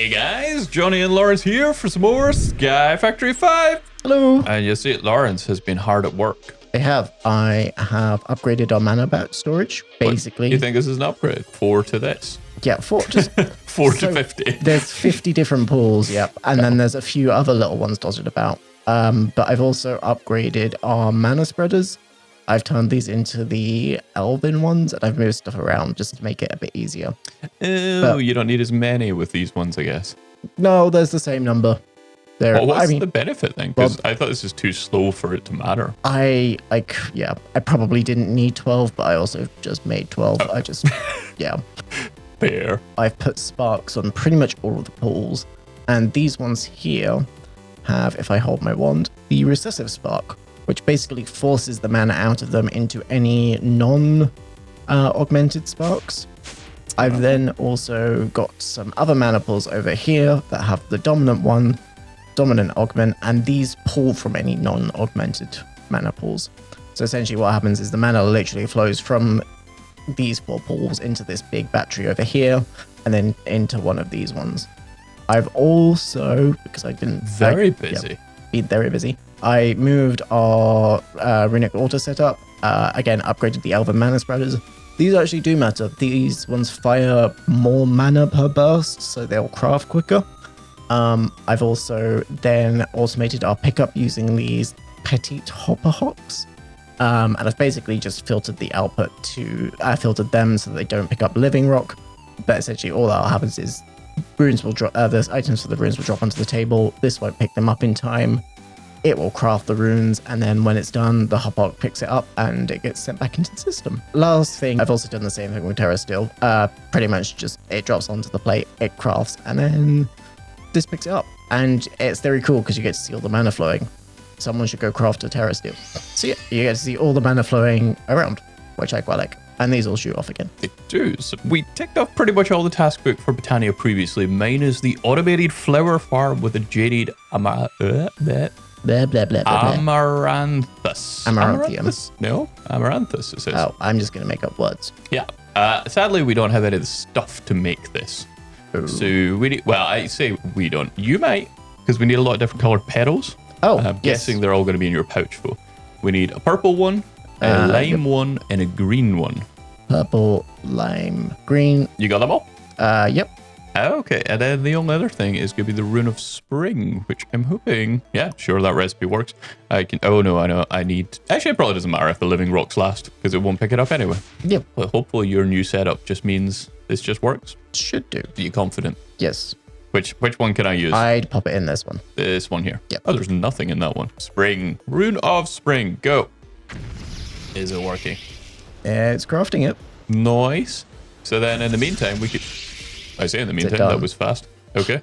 Hey guys, Johnny and Lawrence here for some more SkyFactory 5. Hello. And you see, Lawrence has been hard at work. I have upgraded our mana bat storage, basically. What, you think this is an upgrade? 4 to this? Yeah, 4 to 50. There's 50 different pools, yep. And then there's a few other little ones dotted about. But I've also upgraded our mana spreaders. I've turned these into the elven ones, and I've moved stuff around just to make it a bit easier. Oh, you don't need as many with these ones, I guess. No, there's the same number. Well, what's the benefit then? Because I thought this is too slow for it to matter. I probably didn't need 12, but I also just made 12. Oh. Fair. I've put sparks on pretty much all of the pools, and these ones here have, if I hold my wand, the recessive spark, which basically forces the mana out of them into any non-augmented sparks. I've then also got some other mana pools over here that have the dominant augment, and these pull from any non-augmented mana pools. So essentially what happens is the mana literally flows from these 4 pools into this big battery over here, and then into one of these ones. I've also, because I didn't... Very busy. Yeah, been very busy. I moved our runic auto setup, again upgraded the elven mana spreaders. These actually do matter. These ones fire more mana per burst, so they'll craft quicker. I've also then automated our pickup using these petite hopper hawks. And I've basically just filtered the output filtered them so that they don't pick up living rock. But essentially all that happens is runes will drop, the items for the runes will drop onto the table. This won't pick them up in time. It will craft the runes, and then when it's done, the hopper picks it up and it gets sent back into the system. Last thing, I've also done the same thing with Terra Steel. Pretty much just it drops onto the plate, it crafts, and then this picks it up. And it's very cool because you get to see all the mana flowing. Someone should go craft a Terra Steel. So yeah, you get to see all the mana flowing around, which I quite like. And these all shoot off again. They do. So we ticked off pretty much all the task book for Botania previously. Mine is the automated flower farm with a jaded amaranthus. Amaranthium. No, amaranthus, it says. Oh, I'm just going to make up words. Yeah. Sadly, we don't have any of the stuff to make this. Ooh. So we need, well, I say we don't. You might, because we need a lot of different colored petals. Oh, I'm guessing they're all going to be in your pouch full. We need a purple one, a lime one, and a green one. Purple, lime, green. You got them all? Yep. Okay, and then the only other thing is going to be the Rune of Spring, which I'm hoping, yeah, sure, that recipe works. Oh no, I know, I need, actually it probably doesn't matter if the living rocks last, because it won't pick it up anyway. Yep. Well, hopefully your new setup just means this just works. Should do. Are you confident? Yes. Which one can I use? I'd pop it in this one. This one here. Yep. Oh, there's nothing in that one. Spring. Rune of Spring. Go. Is it working? It's crafting it. Nice. So then in the meantime, we could... I say in the meantime, that was fast. Okay.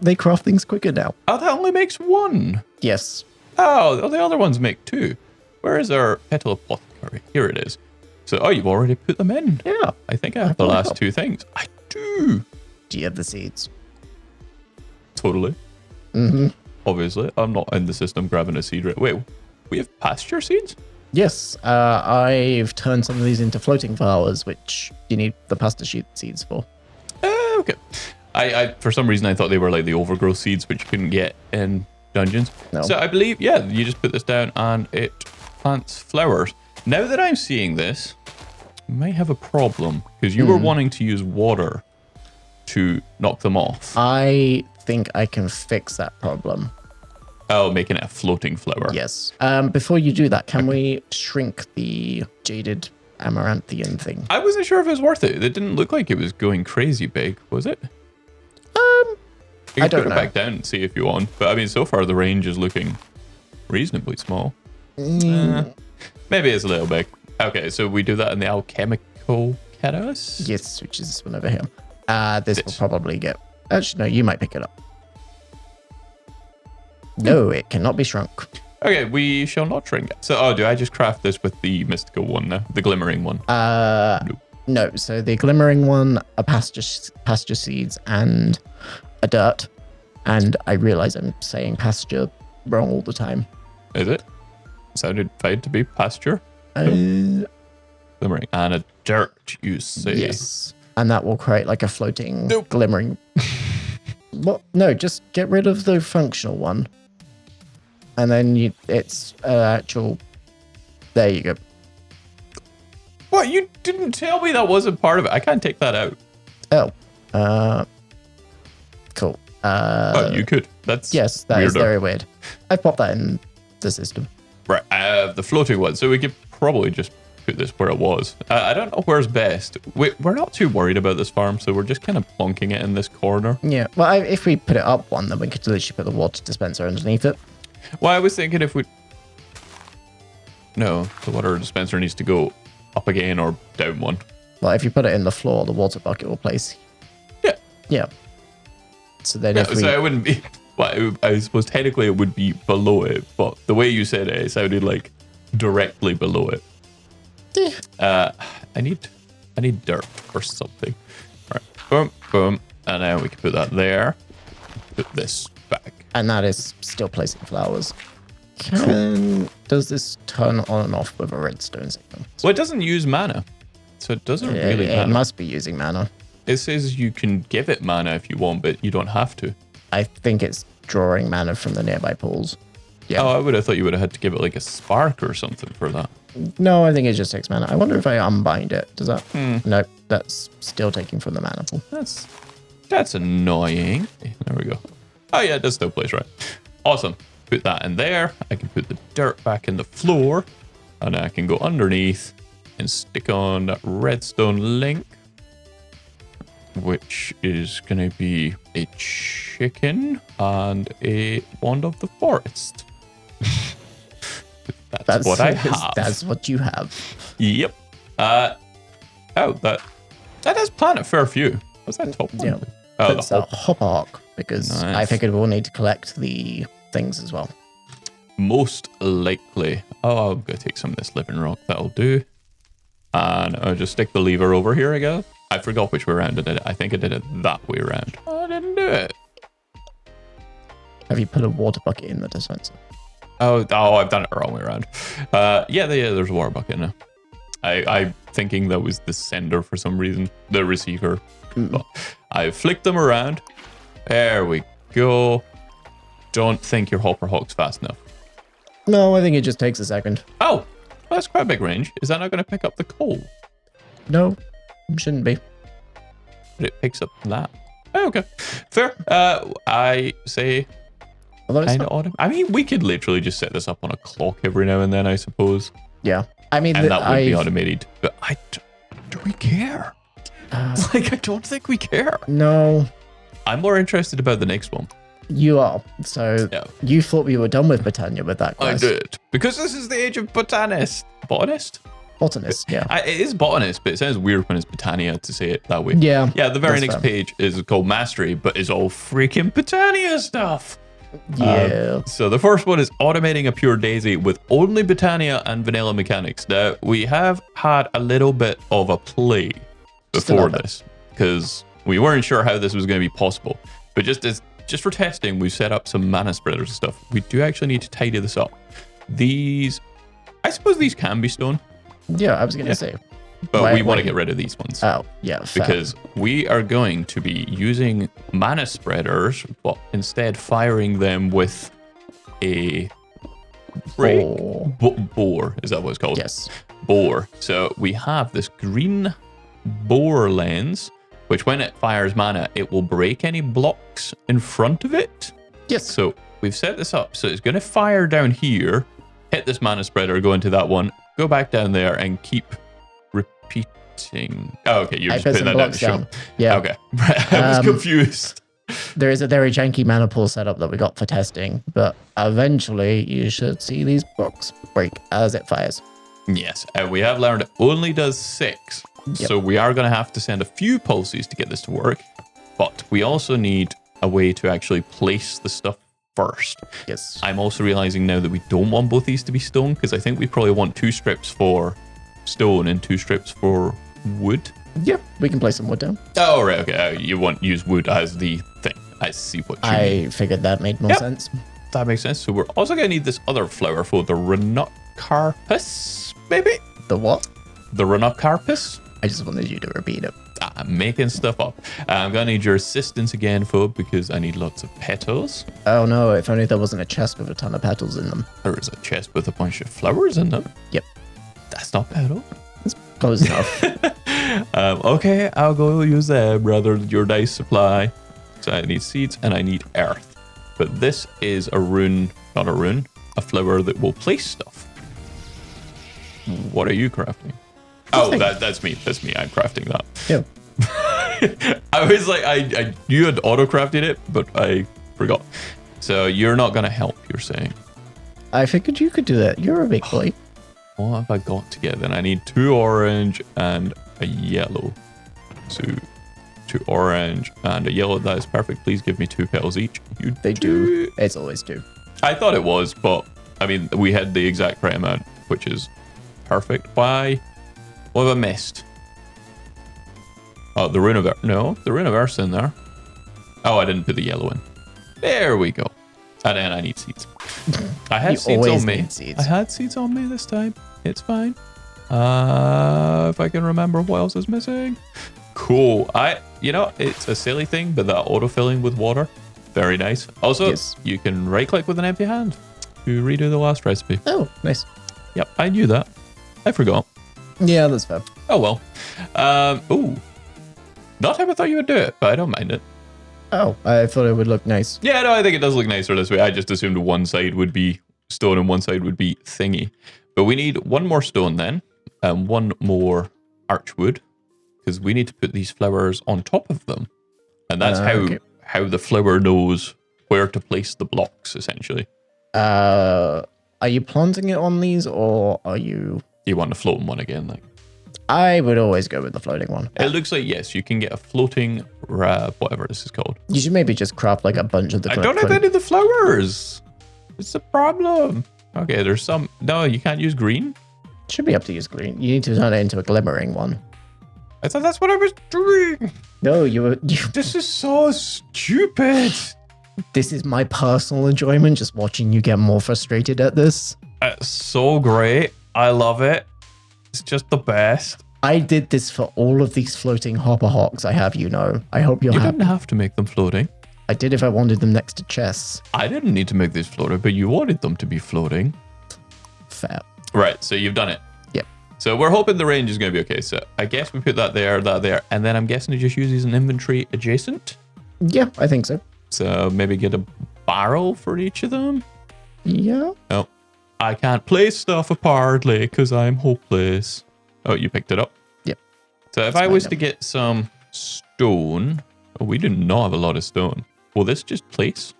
They craft things quicker now. Oh, that only makes 1. Yes. Oh, the other ones make 2. Where is our petal apothecary? Here it is. So, oh, you've already put them in. Yeah. I think I have the last 2 things. I do. Do you have the seeds? Totally. Mm-hmm. Obviously, I'm not in the system grabbing a seed. Wait, we have pasture seeds? Yes. I've turned some of these into floating flowers, which you need the pasta sheet seeds for. Okay. I for some reason I thought they were like the overgrowth seeds, which you couldn't get in dungeons. No. So I believe, yeah, you just put this down and it plants flowers. Now that I'm seeing this, I might have a problem because you were wanting to use water to knock them off. I think I can fix that problem. Oh, making it a floating flower. Yes. Before you do that, can we shrink the jaded amaranthian thing? I wasn't sure if it was worth it. It didn't look like it was going crazy big, was it? You can I don't put know. it back down and see if you want. But I mean, so far the range is looking reasonably small. Maybe it's a little big. Okay, so we do that in the alchemical catalyst? Yes, which is this one over here. This will probably get... Actually, no, you might pick it up. No, it cannot be shrunk. Okay, we shall not shrink it. So, do I just craft this with the mystical one now? The glimmering one? No, so the glimmering one, a pasture seeds, and a dirt. And I realize I'm saying pasture wrong all the time. Is it? Sounded fine to be pasture. Glimmering. And a dirt, you say? Yes. And that will create like a floating, Nope. glimmering. What? No, just get rid of the functional one. And then it's actual. There you go. What? You didn't tell me that wasn't part of it. I can't take that out. Oh. Cool. Oh, you could. That's Yes, that is weirder. very weird. I popped that in the system. Right. I have the floating one, so we could probably just put this where it was. I don't know where's best. We're not too worried about this farm, so we're just kind of plonking it in this corner. Yeah. Well, if we put it up one, then we could literally put the water dispenser underneath it. Well, I was thinking if we... No, the water dispenser needs to go up again or down one. Well, if you put it in the floor, the water bucket will place. Yeah. Yeah. So then Yeah, if we... so it wouldn't be... Well, I suppose technically it would be below it, but the way you said it sounded like directly below it. I need dirt or something. All right, boom, boom, and then we can put that there. Put this back. And that is still placing flowers. Does this turn on and off with a redstone signal? Well, it doesn't use mana, so it doesn't really It matter. must be using mana. It says you can give it mana if you want, but you don't have to. I think it's drawing mana from the nearby pools. Yeah. Oh, I would have thought you would have had to give it like a spark or something for that. No, I think it just takes mana. I wonder if I unbind it. Does that? No, that's still taking from the mana pool. That's annoying. There we go. Oh yeah, it does still place right. Awesome. Put that in there. I can put the dirt back in the floor, and I can go underneath and stick on that redstone link, which is going to be a chicken and a wand of the forest. That's what I have. That's what you have. Yep. That does plant a fair few. What's that top one? Yeah. Oh, the It's a hop. hop arc because I Nice. figured we'll need to collect the things as well. Most likely. Oh, I'm going to take some of this living rock. That'll do. And I'll just stick the lever over here, I guess. I forgot which way around I did it. I think I did it that way around. I didn't do it. Have you put a water bucket in the dispenser? Oh, I've done it the wrong way around. Yeah, there's a water bucket now. I'm thinking that was the sender for some reason, the receiver. But I flicked them around. There we go. Don't think your hopper hawk's fast enough. No, I think it just takes a second. Oh, well, that's quite a big range. Is that not going to pick up the coal? No, shouldn't be. But it picks up that. Oh, okay. Fair. I say Although it's kind not, of odd. I mean, we could literally just set this up on a clock every now and then, I suppose. yeah. I mean, And that would be automated. But do we care? Like, I don't think we care. No, I'm more interested about the next one. you are. So Yeah. you thought we were done with Botania with that I quest. did. Because this is the age of botanist. Botanist? Botanist, yeah. It is botanist, but it sounds weird when it's Botania to say it that way. Yeah. Yeah, the very that's next fair. page is called Mastery, but is all freaking Botania stuff. Yeah. So the first one is automating a pure daisy with only Botania and vanilla mechanics. Now, we have had a little bit of a play Just a before little bit. this because we weren't sure how this was going to be possible. But just for testing, we've set up some mana spreaders and stuff. We do actually need to tidy this up. These, I suppose these can be stone, Yeah, I was going to say. but Why- we want why- to get rid of these ones. Oh, yeah. Fair. Because we are going to be using mana spreaders, but instead firing them with a break. Bore, is that what it's called? Yes. Bore. So we have this green bore lens, which when it fires mana, it will break any blocks in front of it. Yes. So we've set this up. So it's going to fire down here, hit this mana spreader, go into that one, go back down there, and keep repeating. Oh, okay. You're I just put putting some that down to blocks show. down. Yeah. Okay. I was confused. There is a very janky mana pool setup that we got for testing, but eventually you should see these blocks break as it fires. Yes. We have learned it only does 6. Yep. So we are going to have to send a few pulses to get this to work. But we also need a way to actually place the stuff first. Yes. I'm also realizing now that we don't want both these to be stone because I think we probably want 2 strips for stone and 2 strips for wood. Yep. We can place some wood down. Oh, right. Okay. You want use wood as the thing. I see what you mean. I figured that made more Yep. sense. That makes sense. So we're also going to need this other flower for the Rhinocarpus, maybe? The what? The Rhinocarpus? I just wanted you to repeat it. I'm making stuff up. I'm going to need your assistance again, Phobe, because I need lots of petals. Oh no, if only there wasn't a chest with a ton of petals in them. There is a chest with a bunch of flowers in them. Yep. That's not petal. It's close enough. Okay, I'll go use them rather than your nice supply. So I need seeds and I need earth. But this is a rune, not a rune, a flower that will place stuff. What are you crafting? Oh, that's me. That's me. I'm crafting that. Yeah. I was like, I knew I'd auto-crafted it, but I forgot. So you're not going to help, you're saying? I figured you could do that. You're a big boy. What have I got to get then? I need 2 orange and a yellow. So 2 orange and a yellow. That is perfect. Please give me 2 petals each. They do. It's always 2. I thought it was, but I mean, we had the exact right amount, which is perfect. Why? What have I missed? Oh, the rune of earth. No, the rune of earth's in there. Oh, I didn't put the yellow in. There we go. And then I need seeds. I had seeds on me. I had seeds on me this time. It's fine. If I can remember what else is missing. Cool. It's a silly thing, but that autofilling with water, very nice. Also, you can right click with an empty hand to redo the last recipe. Oh, nice. Yep, I knew that. I forgot. Yeah, that's fair. Oh well. Not how I thought you would do it, but I don't mind it. Oh, I thought it would look nice. Yeah, no, I think it does look nicer this way. I just assumed one side would be stone and one side would be thingy. But we need 1 more stone then, and 1 more archwood, because we need to put these flowers on top of them. And that's how the flower knows where to place the blocks, essentially. Are you planting it on these, or are you... You want a floating one again, like? I would always go with the floating one. It looks like, yes, you can get a floating, whatever this is called. You should maybe just craft like a bunch of the... I don't have any of the flowers. It's a problem. Okay, there's some... No, you can't use green? Should be up to use green. You need to turn it into a glimmering one. I thought that's what I was doing. No, you This is so stupid. This is my personal enjoyment, just watching you get more frustrated at this. So great. I love it. It's just the best. I did this for all of these floating hopper hawks I have, I hope you're happy. You didn't have to make them floating. I did if I wanted them next to chests. I didn't need to make these floating, but you wanted them to be floating. Fair. Right, so you've done it. Yep. So we're hoping the range is going to be okay. So I guess we put that there, and then I'm guessing it just uses an inventory adjacent. Yeah, I think so. So maybe get a barrel for each of them. Yeah. Oh, I can't place stuff apparently because I'm hopeless. Oh, you picked it up? Yep. So if I was to get some stone, we do not have a lot of stone. Will this just place?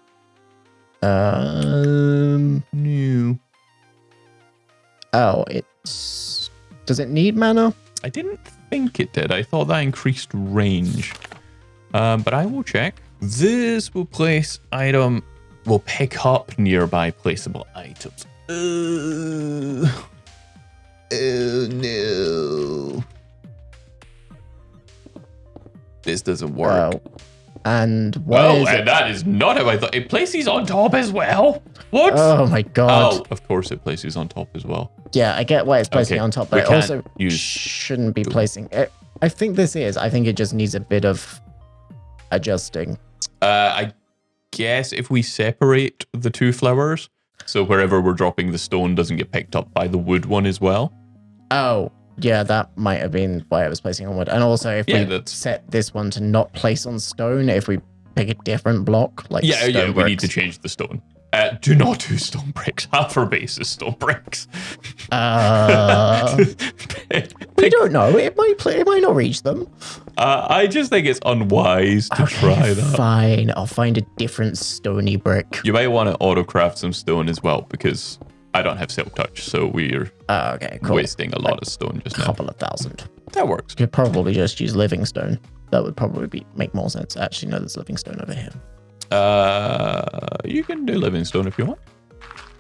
No. Oh, does it need mana? I didn't think it did. I thought that increased range. But I will check. This will place item, will pick up nearby placeable items. Oh no. This doesn't work. Wow. And and that is not how I thought. It places on top as well. What? Oh my god. Oh, of course it places on top as well. Yeah, I get why it's placing on top, but it also use... shouldn't be placing it. I think it just needs a bit of adjusting. I guess if we separate the 2 flowers, so wherever we're dropping the stone doesn't get picked up by the wood one as well. Oh, yeah, that might have been why I was placing on wood. And also, if we set this one to not place on stone, if we pick a different block, like stone we need to change the stone. Do not do stone bricks. Half our base is stone bricks. We don't know. It might not reach them. I just think it's unwise to try that. Fine, I'll find a different stony brick. You might want to auto-craft some stone as well, because I don't have silk touch, so we're wasting a lot of stone just now. A couple of thousand. That works. Could probably just use living stone. That would probably make more sense. Actually, no, there's living stone over here. You can do living stone if you want.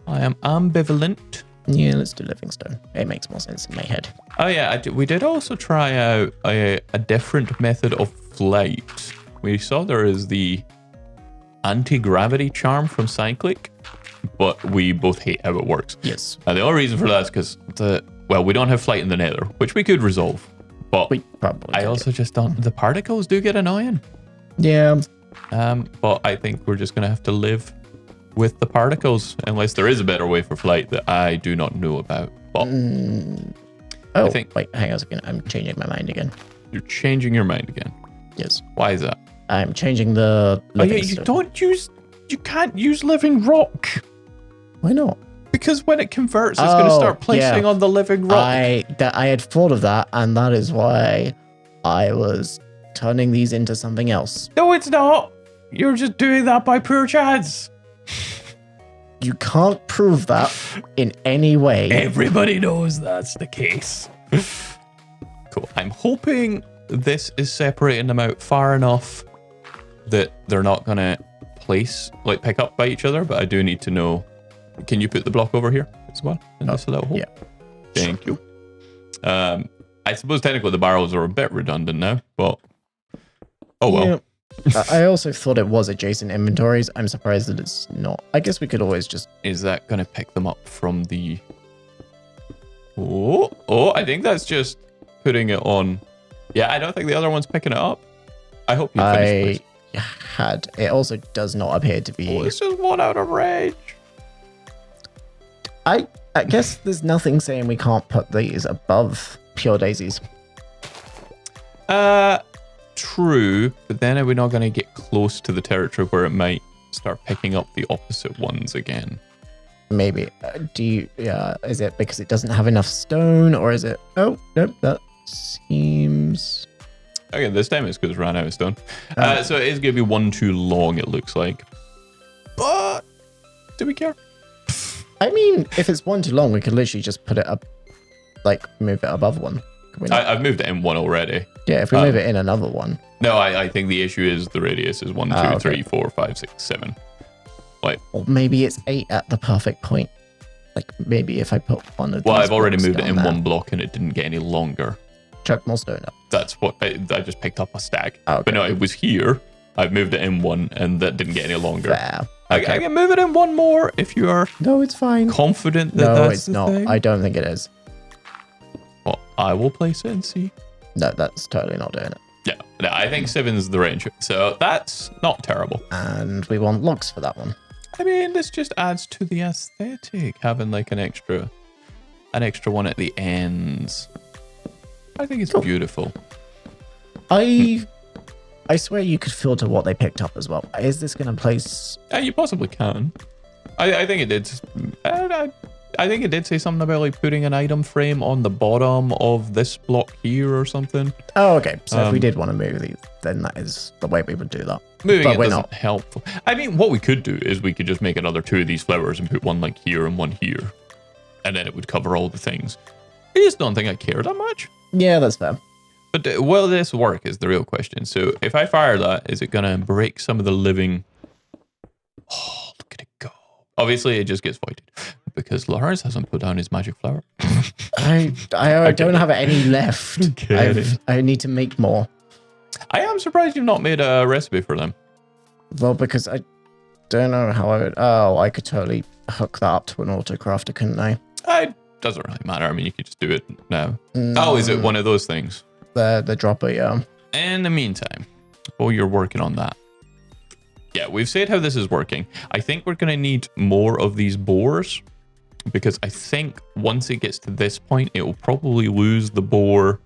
I am ambivalent. Yeah, let's do living stone. It makes more sense in my head. Oh yeah, we did also try out a different method of flight. We saw there is the anti-gravity charm from Cyclic, but we both hate how it works. Yes. And the only reason for that is because we don't have flight in the nether, which we could resolve. But We probably I could also just don't. The particles do get annoying. Yeah. But I think we're just gonna have to live with the particles, unless there is a better way for flight that I do not know about. But Oh, think- wait, hang on a second. I'm changing my mind again. you're changing your mind again. Yes. Why is that? I'm changing the Oh yeah, living you can't use living rock. Why not? Because when it converts, it's going to start placing on the living rock. I had thought of that, and that is why I was turning these into something else. No, it's not. You're just doing that by pure chance. You can't prove that in any way. Everybody knows that's the case. Cool. I'm hoping this is separating them out far enough that they're not going to pick up by each other, but I do need to know. Can you put the block over here as well in this little hole? Yeah. Thank you. I suppose technically the barrels are a bit redundant now, but oh well. Yeah. I also thought it was adjacent inventories. I'm surprised that it's not. I guess we could always just... Is that going to pick them up from the... Oh, I think that's just putting it on. Yeah, I don't think the other one's picking it up. I hope you finished this. had. It also does not appear to be... Oh, this is one out of range. I guess there's nothing saying we can't put these above pure daisies. True, but then are we not going to get close to the territory where it might start picking up the opposite ones again? Maybe. Is it because it doesn't have enough stone, or is it... Oh, nope, that seems... Okay, this time it's because it ran out of stone. So it is going to be one too long, it looks like. But do we care? I mean, if it's one too long, we could literally just put it up, move it above one. Can we not? I've moved it in one already. Yeah, if we move it in another one. No, I think the issue is the radius is 1, 2, 3, 4, 5, 6, 7. Or maybe it's 8 at the perfect point. Maybe if I put one of these... Well, I've already moved it in there. one block and it didn't get any longer. Chuck more stone up. That's what I just picked up a stack. Okay. But no, it was here. I've moved it in one and that didn't get any longer. Fair. I can move it in one more if you are No, it's fine. confident that No, that's it's the not. thing. I don't think it is. Well, I will place it and see. No, that's totally not doing it. Yeah, no, I think 7's the range. So that's not terrible. And we want logs for that one. I mean, this just adds to the aesthetic, having an extra one at the ends. I think it's beautiful. I swear you could filter what they picked up as well. Is this going to place... You possibly can. I think it did. I think it did say something about putting an item frame on the bottom of this block here or something. Oh, okay. So if we did want to move these, then that is the way we would do that. Moving But it we're doesn't not. help. I mean, what we could do is we could just make another 2 of these flowers and put one here and one here. And then it would cover all the things. I just don't think I care that much. Yeah, that's fair. But will this work is the real question. So if I fire that, is it going to break some of the living... Oh, look at it go. Obviously, it just gets voided. Because Lawrence hasn't put down his magic flower. I don't have any left. Kidding. I need to make more. I am surprised you've not made a recipe for them. Well, because I don't know how I would... Oh, I could totally hook that up to an autocrafter, couldn't I? It doesn't really matter. I mean, you could just do it now. Oh, is it one of those things? The dropper, yeah. In the meantime, while you're working on that, yeah, we've said how this is working. I think we're going to need more of these bores because I think once it gets to this point, it will probably lose the bore,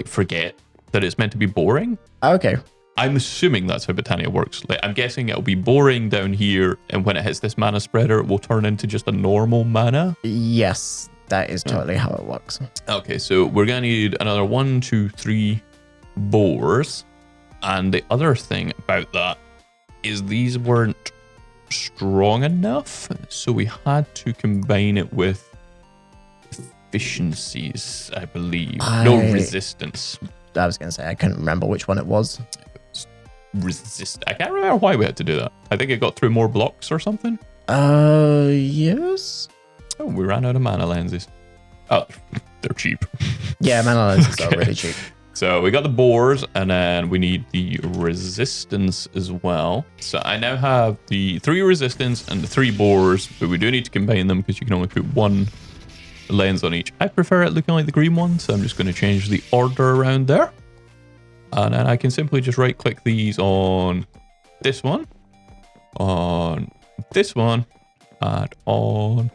forget that it's meant to be boring. Okay. I'm assuming that's how Botania works. I'm guessing it'll be boring down here, and when it hits this mana spreader, it will turn into just a normal mana. Yes, that is totally how it works. Okay, so we're going to need another 1, 2, 3 bores. And the other thing about that is these weren't strong enough, so we had to combine it with efficiencies, I believe. No, resistance. I was going to say, I couldn't remember which one it was. I can't remember why we had to do that. I think it got through more blocks or something. Yes. Oh, we ran out of mana lenses. Oh, they're cheap. Yeah, mana lenses are really cheap. So we got the bores, and then we need the resistance as well. So I now have the 3 resistance and the 3 bores, but we do need to combine them because you can only put one lens on each. I prefer it looking like the green one, so I'm just going to change the order around there. And then I can simply just right click these on this one, on this one, and on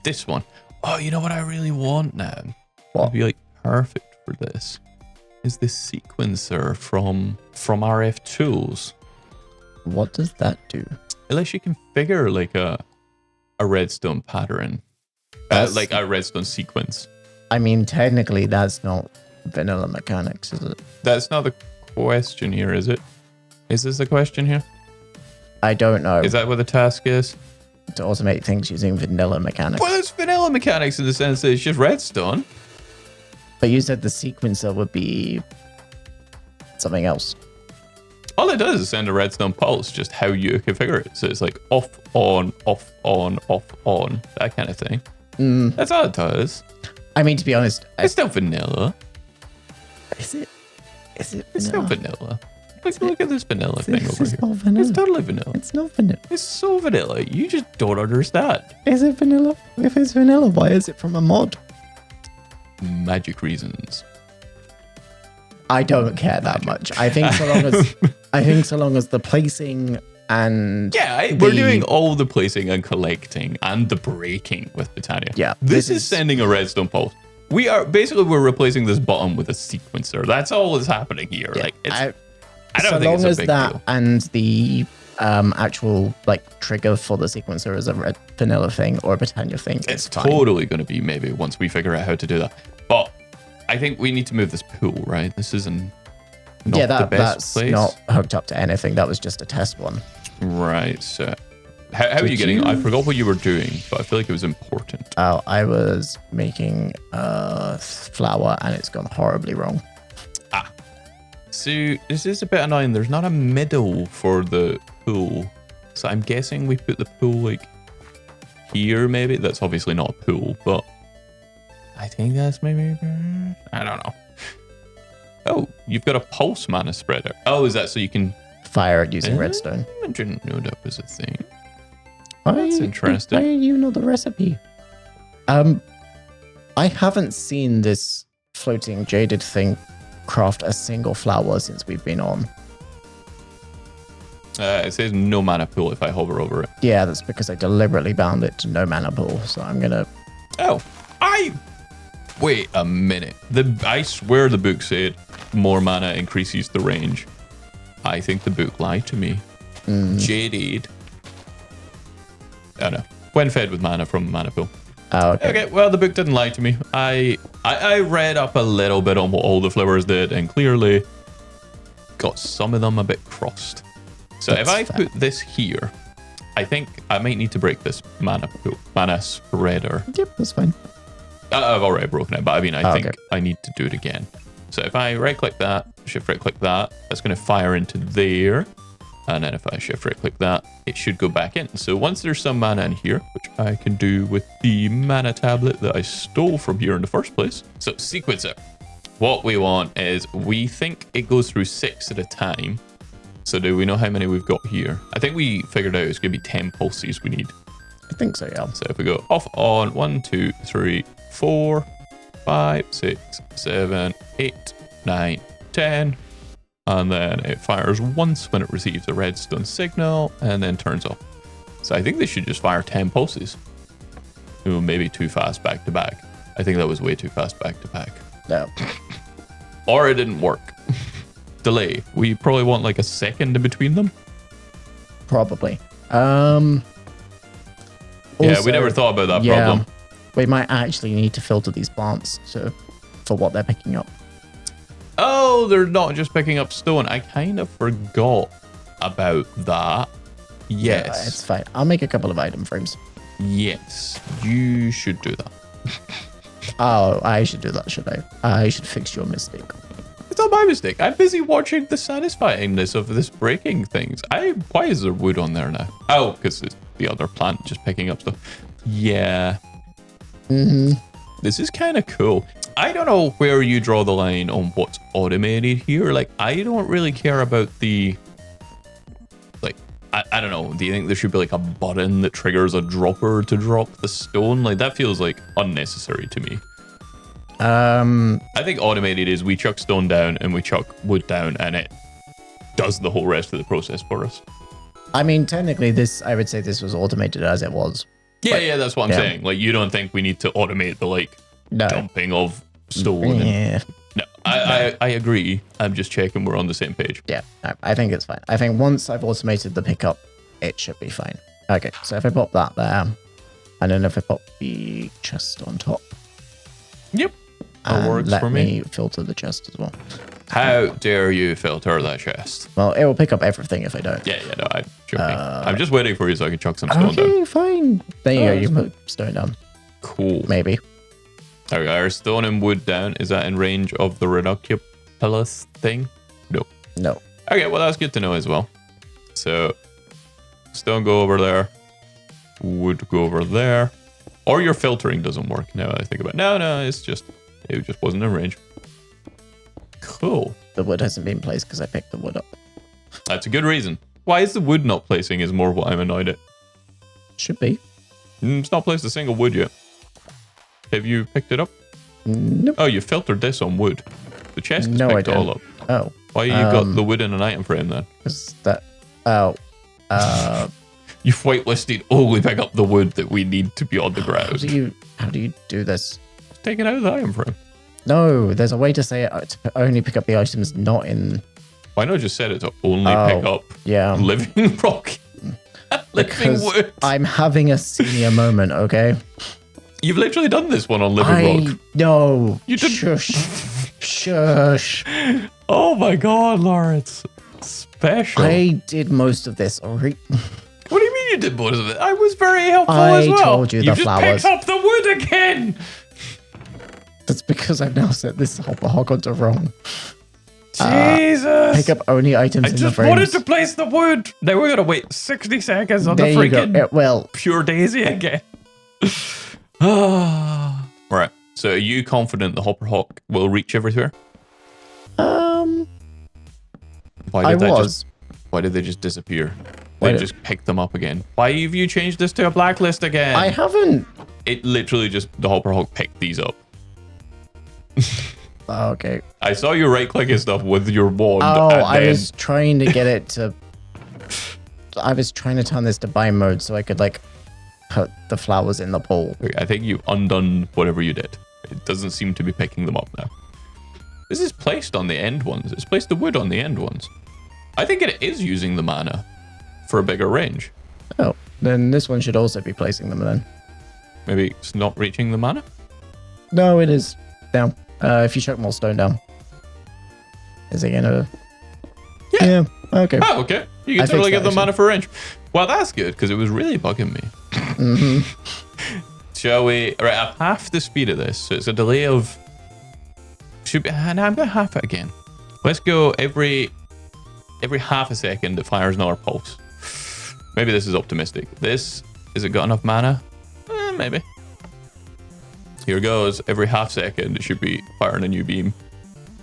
this one. Oh, you know what I really want now? What would be like perfect for this is this sequencer from RFTools. What does that do? It lets you configure like a redstone pattern, like a redstone sequence. I mean, technically, that's not vanilla mechanics, is it? That's not the question here, is it? Is this the question here? I don't know. Is that what the task is? To automate things using vanilla mechanics. Well, it's vanilla mechanics in the sense that it's just redstone. But you said the sequencer would be something else. All it does is send a redstone pulse, just how you configure it. So it's like off, on, that kind of thing. That's all it does. I mean, to be honest, it's still vanilla. Is it? Is it vanilla? It's still vanilla. Look at this vanilla thing over here. Not vanilla. It's totally vanilla. It's not vanilla. It's so vanilla. You just don't understand. Is it vanilla? If it's vanilla, why is it from a mod? Magic reasons. I don't care that much. I think so long as the placing and we're doing all the placing and collecting and the breaking with Botania. Yeah, this is sending a redstone pulse. We're replacing this button with a sequencer. That's all that's happening here. Yeah, like I don't think it's a big deal. And the actual like trigger for the sequencer is a red vanilla thing or a Botania thing. It's totally going to be maybe once we figure out how to do that. But I think we need to move this pool, right? This isn't the best that's place. Not hooked up to anything. That was just a test one. Right. So how are you getting? I forgot what you were doing, but I feel like it was important. Oh, I was making flour and it's gone horribly wrong. So this is a bit annoying. There's not a middle for the pool. So I'm guessing we put the pool like here maybe. That's obviously not a pool, but I think that's maybe, I don't know. Oh, you've got a pulse mana spreader. Oh, is that so you can fire it using redstone? I didn't know that was a thing. That's interesting. Why do you know the recipe? I haven't seen this floating jaded thing craft a single flower since we've been on. It says no mana pool if I hover over it. Yeah, that's because I deliberately bound it to no mana pool. So I'm gonna. Oh, wait a minute. I swear the book said more mana increases the range. I think the book lied to me. Jaded. I don't know. When fed with mana from a mana pool. Oh, okay. Okay, well, the book didn't lie to me. I read up a little bit on what all the flowers did and clearly got some of them a bit crossed. So if I put this here, I think I might need to break this mana spreader. Yep, that's fine. I've already broken it, but I mean, I think I need to do it again. So if I right click that, shift right click that, that's going to fire into there. And then if I shift right click that, it should go back in. So once there's some mana in here, which I can do with the mana tablet that I stole from here in the first place. So sequencer, what we want is we think it goes through 6 at a time. So do we know how many we've got here? I think we figured out it's going to be 10 pulses we need. I think so, yeah. So if we go off, on, 1, 2, 3, 4, 5, 6, 7, 8, 9, 10. And then it fires once when it receives a redstone signal and then turns off. So I think they should just fire 10 pulses. Ooh, maybe too fast back to back. I think that was way too fast back to back. No. Or it didn't work. Delay. We probably want like a second in between them. Probably. Yeah, we never thought about that problem. We might actually need to filter these plants for what they're picking up. Oh, they're not just picking up stone. I kind of forgot about that. Yes. Yeah, it's fine. I'll make a couple of item frames. Yes, you should do that. Oh, I should do that, should I? I should fix your mistake. It's not my mistake. I'm busy watching the satisfyingness of this breaking things. Why is there wood on there now? Oh, because it's the other plant just picking up stuff. Yeah. This is kind of cool. I don't know where you draw the line on what's automated here. Like, I don't really care about the... Like, I don't know. Do you think there should be like a button that triggers a dropper to drop the stone? Like that feels like unnecessary to me. I think automated is we chuck stone down and we chuck wood down and it does the whole rest of the process for us. I mean, technically, I would say this was automated as it was. Yeah, that's what I'm saying. Like, you don't think we need to automate the dumping of stone? Yeah. No, I agree. I'm just checking we're on the same page. Yeah, no, I think it's fine. I think once I've automated the pickup, it should be fine. Okay, so if I pop that there, and then if I pop the chest on top. Yep. That works for me. Let me filter the chest as well. How dare you filter that chest? Well, it will pick up everything if I don't. Yeah, no, I'm joking. I'm just waiting for you so I can chuck some stone down. Okay, fine. There you go. You put stone down. Cool. Maybe. Okay, our stone and wood down. Is that in range of the ranunculus thing? No. No. Okay, well, that's good to know as well. So, stone go over there. Wood go over there. Or your filtering doesn't work now I think about it. No, it just wasn't in range. Cool. The wood hasn't been placed because I picked the wood up. That's a good reason. Why is the wood not placing is more what I'm annoyed at. Should be. It's not placed a single wood yet. Have you picked it up? Nope. Oh, you filtered this on wood. The chest is No, picked I all don't. up. Oh. Why you got the wood in an item frame then? Because that... Oh. You've whitelisted only pick up the wood that we need to be on the ground. How do you do this? Take it out of the item frame. No, there's a way to say it to only pick up the items not in... Why not just set it to only pick up living rock? Living wood. I'm having a senior moment, okay? You've literally done this one on living rock. No. You did. Shush. Oh my god, Laura, it's special. I did most of this already. What do you mean you did most of it? I was very helpful as well. I told you the flowers. You just picked up the wood again. That's because I've now set this hog onto wrong. Jesus. Pick up only items in the frames. I just wanted to place the wood. Now we're going to wait 60 seconds on the freaking pure daisy again. Right. So are you confident the hopper hawk will reach everywhere? Why did they just disappear? They just picked them up again. Why have you changed this to a blacklist again? I haven't. It literally just, the hopper hawk picked these up. Okay. I saw you right clicking stuff with your wand. I was trying to get it to... I was trying to turn this to bind mode so I could put the flowers in the bowl. I think you undone whatever you did. It doesn't seem to be picking them up now. This is placed on the end ones. It's placed the wood on the end ones. I think it is using the mana for a bigger range. Oh, then this one should also be placing them then. Maybe it's not reaching the mana? No, it is. Down. If you chuck more stone down. Is it gonna... Yeah. Okay. Oh, okay. You can totally get the mana for range. Well, that's good, because it was really bugging me. Mm-hmm. Shall we... Right, I've half the speed of this, so it's a delay of... Should be... No, I'm going to half it again. Let's go every half a second it fires another pulse. Maybe this is optimistic. Has it got enough mana? Maybe. Here goes. Every half second it should be firing a new beam.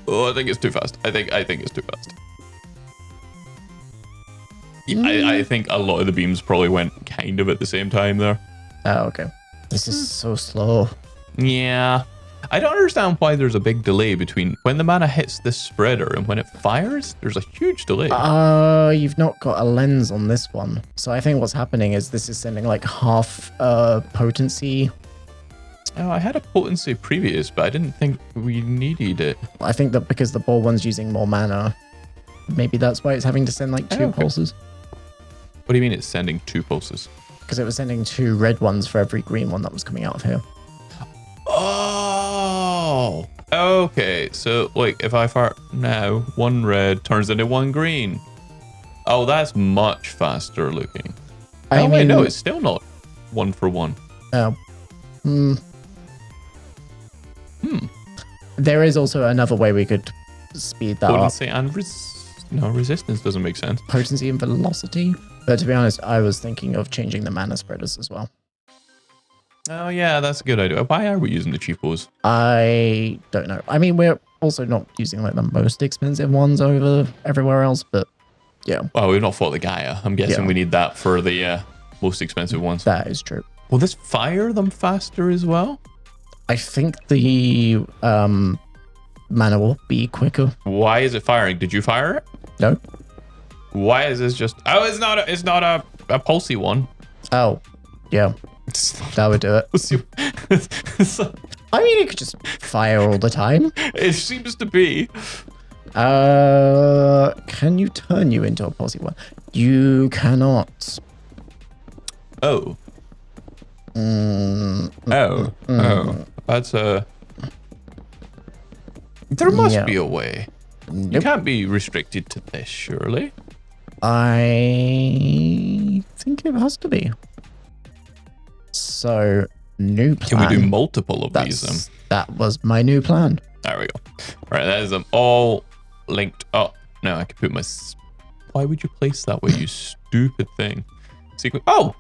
Oh, I think it's too fast. I think it's too fast. Yeah, I think a lot of the beams probably went kind of at the same time there. Oh, okay. This is so slow. Yeah. I don't understand why there's a big delay between when the mana hits this spreader and when it fires. There's a huge delay. You've not got a lens on this one. So I think what's happening is this is sending half potency. Oh, I had a potency previous, but I didn't think we needed it. I think that because the ball one's using more mana, maybe that's why it's having to send two pulses. What do you mean it's sending 2 pulses? Because it was sending 2 red ones for every green one that was coming out of here. Oh, okay. So, if I fire now, 1 red turns into 1 green. Oh, that's much faster looking. Wait, no, it's still not 1 for 1. Oh. There is also another way we could speed that Potency and resistance doesn't make sense. Potency and velocity. But to be honest, I was thinking of changing the mana spreaders as well. Oh yeah, that's a good idea. Why are we using the cheapos? I don't know. I mean, we're also not using the most expensive ones over everywhere else, but Yeah, Well, we've not fought the Gaia. I'm guessing Yeah. we need that for the most expensive ones. that is true. Will this fire them faster as well? I think the mana will be quicker. Why is it firing? Did you fire it? No. Why is this just... Oh, it's not a pulsy one. Oh, yeah, that would do it. I mean, it could just fire all the time. It seems to be. Can you turn you into a pulsy one? You cannot. Oh. Oh. That's a... There must be a way. You Nope. can't be restricted to this, surely. I think it has to be. So, new plan. Can we do multiple of these then? That was my new plan. There we go. Right, that is them all linked up. Now I can put my... Why would you place that way, you stupid thing? Oh!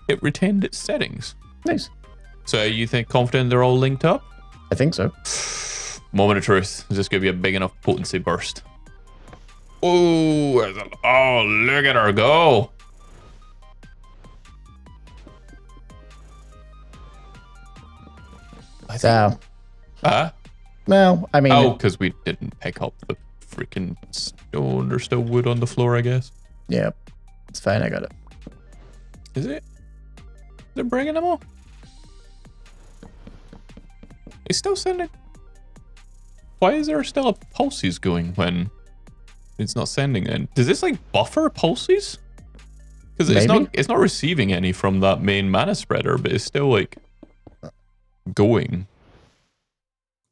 It retained its settings. Nice. So you think confident they're all linked up? I think so. Moment of truth. Is this going to be a big enough potency burst? Oh, look at her go. So, Huh? well, I mean, Oh, because we didn't pick up the freaking stone. There's still wood on the floor, I guess. yeah, it's fine. I got it. Is it? They're bringing them all? It's still sending... Why is there still a pulses going when it's not sending it? Does this like buffer pulses? Because it's not receiving any from that main mana spreader, but it's still like going.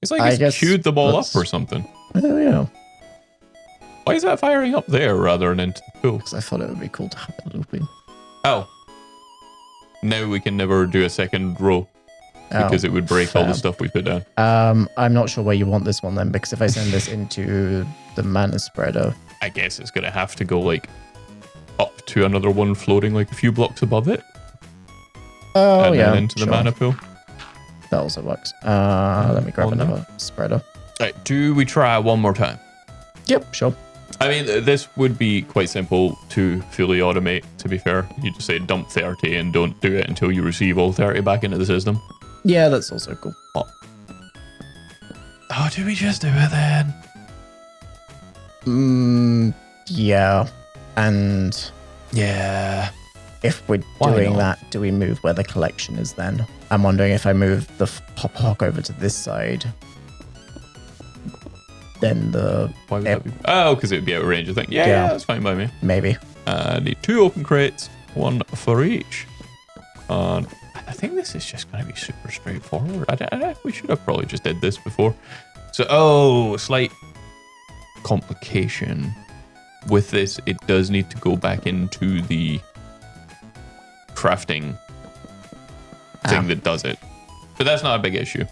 It's like it's queued them all up or something. Oh yeah. Why is that firing up there rather than into the pool? Because I thought it would be cool to have it looping. Oh. Now we can never do a second row. Because it would break all the stuff we put down. I'm not sure where you want this one then, because if I send this into the mana spreader, I guess it's going to have to go like up to another one floating like a few blocks above it. Oh and yeah, then into the mana pool. That also works. Let me grab another spreader. Right, do we try one more time? Yep, sure. I mean, this would be quite simple to fully automate, to be fair. You just say dump 30 and don't do it until you receive all 30 back into the system. Yeah, that's also cool. Oh, do we just do it then? Yeah. And yeah. If we're doing that, do we move where the collection is then? I'm wondering if I move the pop hawk over to this side, then the... Why would that be? Oh, because it would be out of range, I think. Yeah, that's fine by me. Maybe. I need 2 open crates, 1 for each. And I think this is just going to be super straightforward. We should have probably just did this before. So, slight complication. With this, it does need to go back into the crafting thing that does it. But that's not a big issue.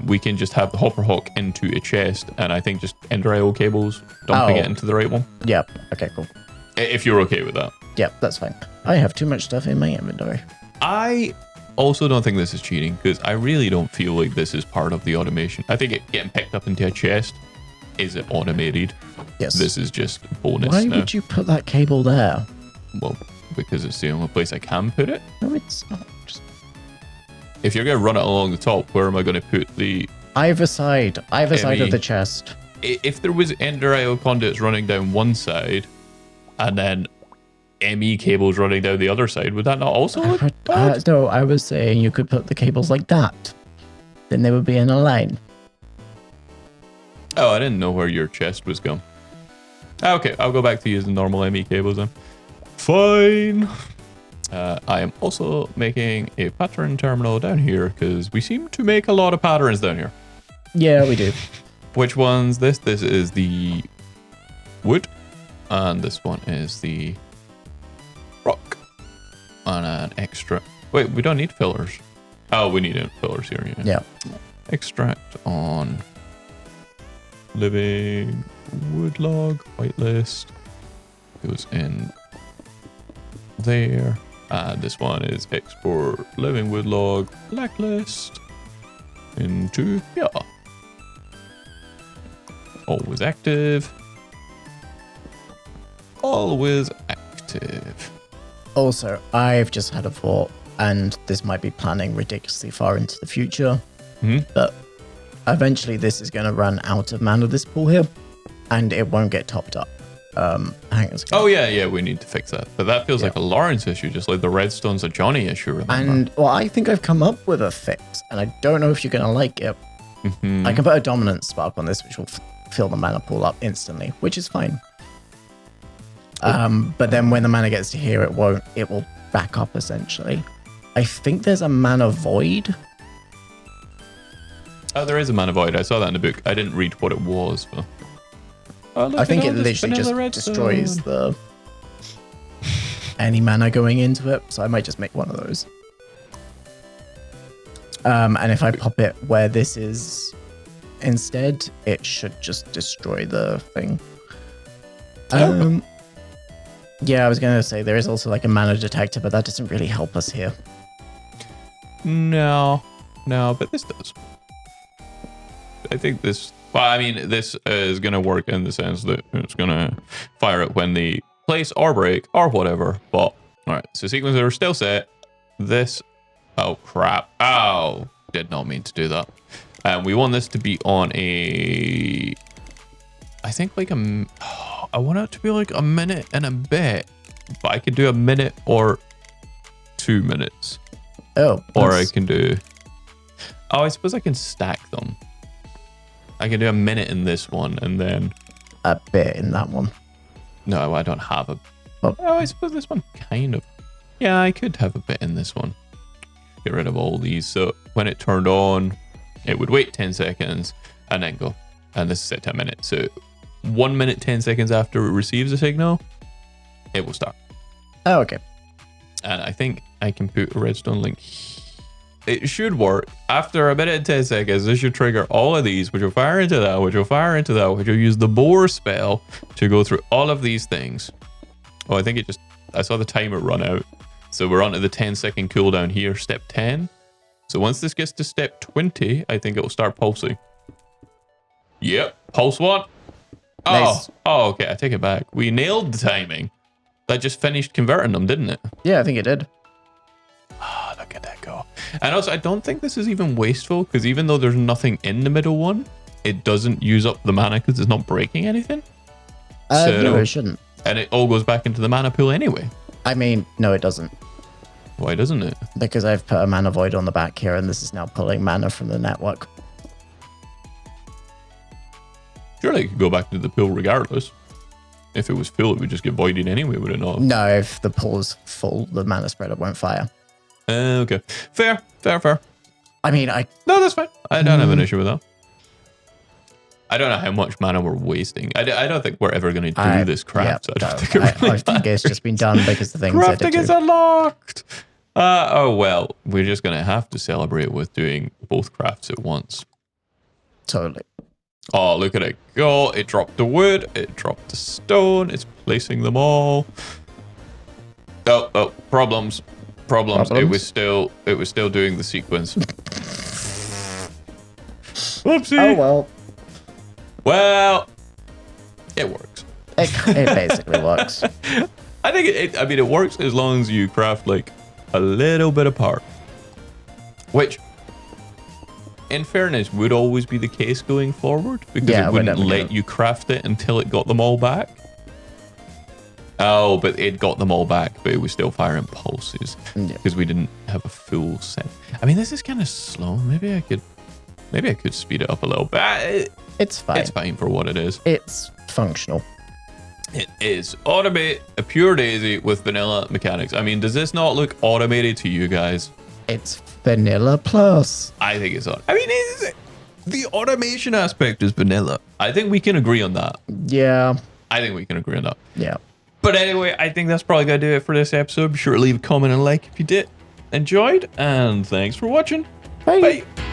We can just have the hopper hawk into a chest, and I think just Ender IO cables, dumping it into the right one. Yep. Okay, cool. If you're okay with that. Yep, that's fine. I have too much stuff in my inventory. I also don't think this is cheating, because I really don't feel like this is part of the automation. I think it getting picked up into a chest is it automated. Yes. This is just bonus. Why would you put that cable there? Well, because it's the only place I can put it. No, it's not. If you're going to run it along the top, where am I going to put the... Either side of the chest. If there was Ender IO conduits running down one side, and then ME cables running down the other side, would that not also look bad? No, I was saying you could put the cables like that. Then they would be in a line. Oh, I didn't know where your chest was going. Okay, I'll go back to using normal ME cables then. Fine. I am also making a pattern terminal down here because we seem to make a lot of patterns down here. Yeah, we do. Which one's this? This is the wood, and this one is the rock. And an extra... Wait, we don't need fillers. Oh, we need fillers here. Yeah. Extract on living wood log, whitelist. Goes in there. And this one is export living wood log blacklist into here. Always active. always active. Also, I've just had a thought, and this might be planning ridiculously far into the future, but eventually this is going to run out of mana, this pool here, and it won't get topped up. Hang on a second. Oh, yeah, we need to fix that. But that feels like a Lawrence issue, just like the redstone's a Johnny issue, remember? And, well, I think I've come up with a fix, and I don't know if you're going to like it. I can put a dominant spark on this, which will fill the mana pool up instantly, which is fine. But then when the mana gets to here, it won't. It will back up, essentially. I think there's a mana void. Oh, there is a mana void. I saw that in the book. I didn't read what it was, but... I think it literally just destroys the any mana going into it, so I might just make one of those. And if I pop it where this is instead, it should just destroy the thing. Yeah, I was going to say there is also like a mana detector, but that doesn't really help us here. No, but this does. I think this... Well, I mean, this is going to work in the sense that it's going to fire it when the place or break or whatever. But, all right, so sequences are still set. This... Oh, crap. Oh, did not mean to do that. We want this to be on a... I think like a... I want it to be like a minute and a bit. But I could do a minute or 2 minutes. Oh. Or I can do... Oh, I suppose I can stack them. I can do a minute in this one and then... A bit in that one. No, I don't have a... Oh, I suppose this one kind of... Yeah, I could have a bit in this one. Get rid of all these. So when it turned on, it would wait 10 seconds and then go. And this is set to a minute. So 1 minute, 10 seconds after it receives a signal, it will start. Oh, okay. And I think I can put a redstone link here. It should work. After a minute and 10 seconds, this should trigger all of these, which will fire into that, which will fire into that, which will use the bore spell to go through all of these things. Oh, I think it just... I saw the timer run out. So we're on to the 10-second cooldown here, step 10. So once this gets to step 20, I think it will start pulsing. Yep, pulse 1. Oh, Nice. Oh, okay, I take it back. We nailed the timing. That just finished converting them, didn't it? Yeah, I think it did. Ah, look at that go. And also, I don't think this is even wasteful, because even though there's nothing in the middle one, it doesn't use up the mana because it's not breaking anything. No, it shouldn't. And it all goes back into the mana pool anyway. I mean, no, it doesn't. Why doesn't it? Because I've put a mana void on the back here, and this is now pulling mana from the network. Surely it could go back to the pool regardless. If it was full, it would just get voided anyway, would it not? No, if the pool is full, the mana spreader won't fire. Okay. Fair. I mean, No, that's fine. I don't have an issue with that. I don't know how much mana we're wasting. I don't think we're ever going to do this craft. Yeah, So I don't think it really I think it's just been done because the thing said it crafting is to. unlocked. Oh, well, we're just going to have to celebrate with doing both crafts at once. Totally. Oh, look at it go. It dropped the wood. It dropped the stone. It's placing them all. Oh, problems. It was still doing the sequence. Whoopsie. Oh, well. Well, it works. It basically works. I think it works as long as you craft like a little bit apart. Which, in fairness, would always be the case going forward because it wouldn't let you craft it until it got them all back. Oh, but it got them all back, but it was still firing pulses because we didn't have a full set. I mean, this is kind of slow. Maybe I could speed it up a little bit. It's fine. It's fine for what it is. It's functional. It is. Automate a pure daisy with vanilla mechanics. I mean, does this not look automated to you guys? It's vanilla plus. I think it's on. I mean, the automation aspect is vanilla. I think we can agree on that. Yeah. I think we can agree on that. Yeah. But anyway, I think that's probably going to do it for this episode. Be sure to leave a comment and like if you did enjoyed. And thanks for watching. Bye. Bye.